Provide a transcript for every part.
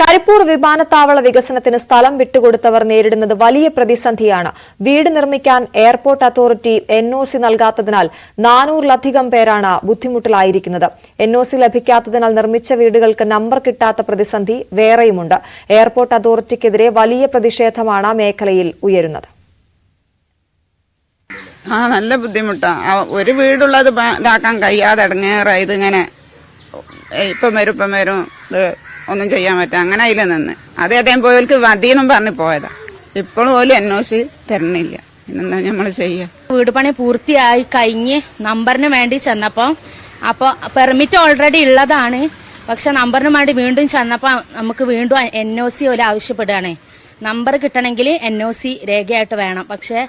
കരിപ്പൂർ വിമാനത്താവള വികസനത്തിന് സ്ഥലം വിട്ടുകൊടുത്തവർ നേരിടുന്നത് വലിയ പ്രതിസന്ധിയാണ്. വീട് നിർമ്മിക്കാൻ എയർപോർട്ട് അതോറിറ്റി എൻഒസി നൽകാത്തതിനാൽ 400-ലധികം പേരാണ് ബുദ്ധിമുട്ടിലായിരിക്കുന്നത്. എൻഒസി ലഭിക്കാത്തതിനാൽ നിർമ്മിച്ച വീടുകൾക്ക് നമ്പർ കിട്ടാത്ത പ്രതിസന്ധി വേറെയുമുണ്ട്. എയർപോർട്ട് അതോറിറ്റിക്കെതിരെ വലിയ പ്രതിഷേധമാണ് മേഖലയിൽ ഉയരുന്നത്. നല്ല ബുദ്ധിമുട്ടാ. ഒരു വീടുള്ളത് ഇതാക്കാൻ കഴിയാതെ ഇടങ്ങേറായി. ഇതിങ്ങനെ ഇപ്പം വരും ഒന്നും ചെയ്യാൻ പറ്റും. അങ്ങനെ അതിൽ നിന്ന് അദ്ദേഹം പോയവർക്ക് മതിയെന്നും പറഞ്ഞു പോയതാ. ഇപ്പോഴും പോലും എൻഒസി തരണില്ല. പിന്നെന്താ നമ്മൾ ചെയ്യുക? വീട് പണി പൂർത്തിയായി കഴിഞ്ഞ് നമ്പറിന് വേണ്ടി ചെന്നപ്പോ പെർമിറ്റ് ഓൾറെഡി ഉള്ളതാണ്. പക്ഷെ നമ്പറിന് വേണ്ടി വീണ്ടും ചെന്നപ്പോ നമുക്ക് വീണ്ടും എൻഒസി പോലെ ആവശ്യപ്പെടുകയാണ്. നമ്പർ കിട്ടണമെങ്കിൽ എൻഒസി രേഖയായിട്ട് വേണം. പക്ഷെ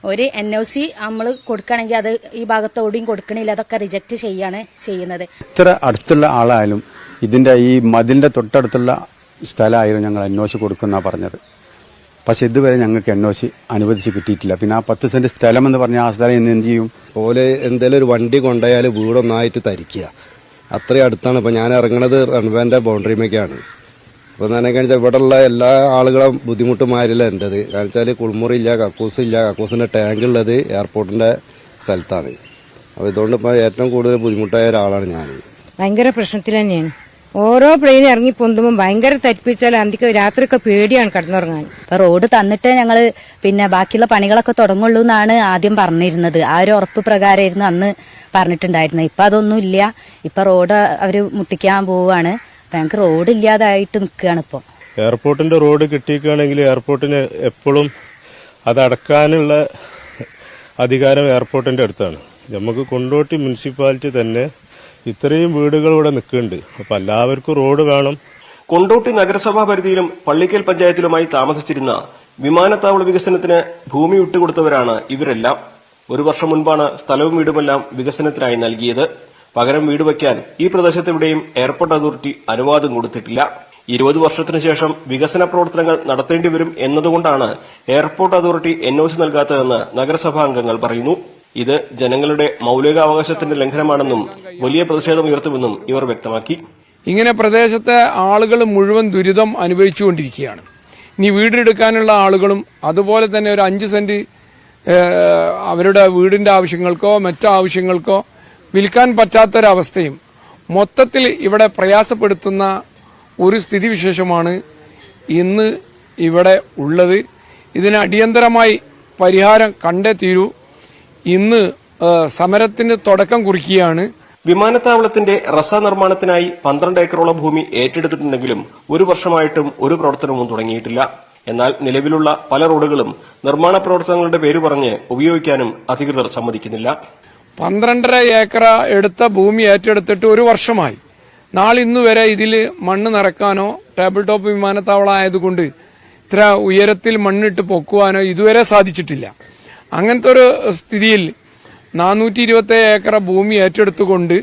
ഒരു എൻഒസി നമ്മൾ കൊടുക്കണമെങ്കിൽ അത് ഈ ഭാഗത്തോടെയും കൊടുക്കണില്ല. അതൊക്കെ റിജക്ട് ചെയ്യാണ് ചെയ്യുന്നത്. ഇത്ര അടുത്തുള്ള ആളായാലും ഇതിന്റെ ഈ മതിലിന്റെ തൊട്ടടുത്തുള്ള സ്ഥലമായിരുന്നു ഞങ്ങൾ എൻഒസി കൊടുക്കുന്ന പറഞ്ഞത്. പക്ഷെ ഇതുവരെ ഞങ്ങൾക്ക് എൻഒസി അനുവദിച്ച് കിട്ടിയിട്ടില്ല. പിന്നെ ആ 10 സെന്റ് സ്ഥലം എന്ന് പറഞ്ഞാൽ ആ സ്ഥലം ഇന്ന് എന്ത് ചെയ്യും? പോലെ എന്തെങ്കിലും ഒരു വണ്ടി കൊണ്ടുപോയാൽ വീടൊന്നായിട്ട് തരിക്കുക. അത്രയും അടുത്താണ്. ഇപ്പം ഞാൻ ഇറങ്ങണത് റൺവേന്റെ ബൗണ്ടറിമേക്കാണ്. അപ്പോൾ തന്നെ കഴിഞ്ഞാൽ ഇവിടെയുള്ള എല്ലാ ആളുകളും ബുദ്ധിമുട്ടുമാരില്ല എൻ്റെത്. കാരണം വെച്ചാൽ കുളിമുറിയില്ല, കക്കൂസില്ല. കക്കൂസിന്റെ ടാങ്ക് ഉള്ളത് എയർപോർട്ടിന്റെ സ്ഥലത്താണ്. അപ്പോൾ ഇതുകൊണ്ട് ഇപ്പോൾ ഏറ്റവും കൂടുതൽ ബുദ്ധിമുട്ടായ ഒരാളാണ് ഞാൻ. ഭയങ്കര പ്രശ്നത്തിൽ തന്നെയാണ്. ഓരോ പ്ലെയിൻ ഇറങ്ങി പൊന്തുമ്പോൾ ഭയങ്കര തരിപ്പിച്ചാൽ അന്തിക്ക് രാത്രിയൊക്കെ പേടിയാണ് കിടന്നുറങ്ങാൻ. ഇപ്പൊ റോഡ് തന്നിട്ട് ഞങ്ങള് ബാക്കിയുള്ള പണികളൊക്കെ തുടങ്ങുള്ളൂ എന്നാണ് ആദ്യം പറഞ്ഞിരുന്നത്. ആ ഒരു ഉറപ്പ് പ്രകാരമായിരുന്നു അന്ന് പറഞ്ഞിട്ടുണ്ടായിരുന്നത്. ഇപ്പൊ അതൊന്നും ഇല്ല. ഇപ്പൊ റോഡ് അവര് മുട്ടിക്കാൻ പോവുകയാണ്. ഞങ്ങൾക്ക് റോഡ് ഇല്ലാതായിട്ട് നിൽക്കുകയാണ്. ഇപ്പോൾ എയർപോർട്ടിന്റെ റോഡ് കിട്ടിയിരിക്കുകയാണെങ്കിൽ എയർപോർട്ടിന് എപ്പോഴും അതടക്കാനുള്ള അധികാരം എയർപോർട്ടിന്റെ അടുത്താണ്. നമുക്ക് കൊണ്ടോട്ടി മുനിസിപ്പാലിറ്റി തന്നെ ഇത്രയും വീടുകൾ ഇവിടെ നിൽക്കുന്നുണ്ട്. അപ്പൊ എല്ലാവർക്കും റോഡ് വേണം. കൊണ്ടോട്ടി നഗരസഭാ പരിധിയിലും പള്ളിക്കൽ പഞ്ചായത്തിലുമായി താമസിച്ചിരുന്ന വിമാനത്താവള വികസനത്തിന് ഭൂമി വിട്ടുകൊടുത്തവരാണ് ഇവരെല്ലാം. 1 വർഷം മുൻപാണ് സ്ഥലവും വീടുമെല്ലാം വികസനത്തിനായി നൽകിയത്. പകരം വീട് വയ്ക്കാൻ ഈ പ്രദേശത്തെവിടെയും എയർപോർട്ട് അതോറിറ്റി അനുവാദം കൊടുത്തിട്ടില്ല. 20 വർഷത്തിനു ശേഷം വികസന പ്രവർത്തനങ്ങൾ നടത്തേണ്ടി വരും എന്നതുകൊണ്ടാണ് എയർപോർട്ട് അതോറിറ്റി എൻഒസി നൽകാത്തതെന്ന് നഗരസഭാ അംഗങ്ങൾ പറയുന്നു. ഇത് ജനങ്ങളുടെ മൌലികാവകാശത്തിന്റെ ലംഘനമാണെന്നും വലിയ പ്രതിഷേധമുയർത്തുമെന്നും ഇവർ വ്യക്തമാക്കി. ഇങ്ങനെ പ്രദേശത്തെ ആളുകൾ മുഴുവൻ ദുരിതം അനുഭവിച്ചുകൊണ്ടിരിക്കുകയാണ്. ഇനി വീടെടുക്കാനുള്ള ആളുകളും അതുപോലെ തന്നെ ഒരു 5 സെന്റ് അവരുടെ വീടിന്റെ ആവശ്യങ്ങൾക്കോ മറ്റാവശ്യങ്ങൾക്കോ വിൽക്കാൻ പറ്റാത്തൊരവസ്ഥയും മൊത്തത്തിൽ ഇവിടെ പ്രയാസപ്പെടുത്തുന്ന ഒരു സ്ഥിതിവിശേഷമാണ് ഇന്ന് ഇവിടെ ഉള്ളത്. ഇതിന് അടിയന്തരമായി പരിഹാരം കണ്ടേ തീരൂ. ഇന്ന് സമരത്തിന് തുടക്കം കുറിക്കുകയാണ്. വിമാനത്താവളത്തിന്റെ റസ നിർമ്മാണത്തിനായി 12 ഏക്കറോളം ഭൂമി ഏറ്റെടുത്തിട്ടുണ്ടെങ്കിലും 1 വർഷമായിട്ടും ഒരു പ്രവർത്തനവും തുടങ്ങിയിട്ടില്ല. എന്നാൽ നിലവിലുള്ള പല റോഡുകളും നിർമ്മാണ പ്രവർത്തനങ്ങളുടെ പേര് പറഞ്ഞ് ഉപയോഗിക്കാനും അധികൃതർ സമ്മതിക്കുന്നില്ല. 12.5 ഏക്കർ എടുത്ത ഭൂമി ഏറ്റെടുത്തിട്ട് 1 വർഷമായി. നാളിന്നു വരെ ഇതിൽ മണ്ണ് നിറക്കാനോ ടേബിൾ ടോപ്പ് വിമാനത്താവളം ആയതുകൊണ്ട് ഇത്ര ഉയരത്തിൽ മണ്ണിട്ട് പൊക്കുവാനോ ഇതുവരെ സാധിച്ചിട്ടില്ല. അങ്ങനത്തെ ഒരു സ്ഥിതിയിൽ 427 ഏക്കർ ഭൂമി ഏറ്റെടുത്തുകൊണ്ട്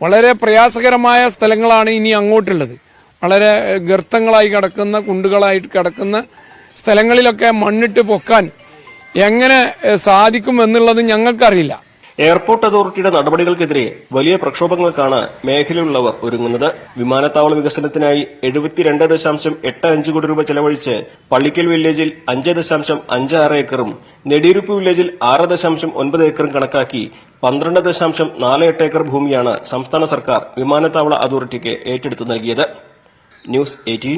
വളരെ പ്രയാസകരമായ സ്ഥലങ്ങളാണ് ഇനി അങ്ങോട്ടുള്ളത്. വളരെ ഗർത്തങ്ങളായി കിടക്കുന്ന കുണ്ടുകളായിട്ട് കിടക്കുന്ന സ്ഥലങ്ങളിലൊക്കെ മണ്ണിട്ട് പൊക്കാൻ എങ്ങനെ സാധിക്കും എന്നുള്ളത് ഞങ്ങൾക്കറിയില്ല. എയർപോർട്ട് അതോറിറ്റിയുടെ നടപടികൾക്കെതിരെ വലിയ പ്രക്ഷോഭങ്ങൾക്കാണ് മേഖലയിലുള്ളവർ ഒരുങ്ങുന്നത്. വിമാനത്താവള വികസനത്തിനായി 72.85 കോടി രൂപ ചെലവഴിച്ച് പള്ളിക്കൽ വില്ലേജിൽ 5.56 ഏക്കറും നെടിയിരുപ്പ് വില്ലേജിൽ 6.9 ഏക്കറും കണക്കാക്കി 12.48 ഏക്കർ ഭൂമിയാണ് സംസ്ഥാന സർക്കാർ വിമാനത്താവള അതോറിറ്റിക്ക് ഏറ്റെടുത്തു നൽകിയത്. ന്യൂസ് 18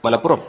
മലപ്പുറം.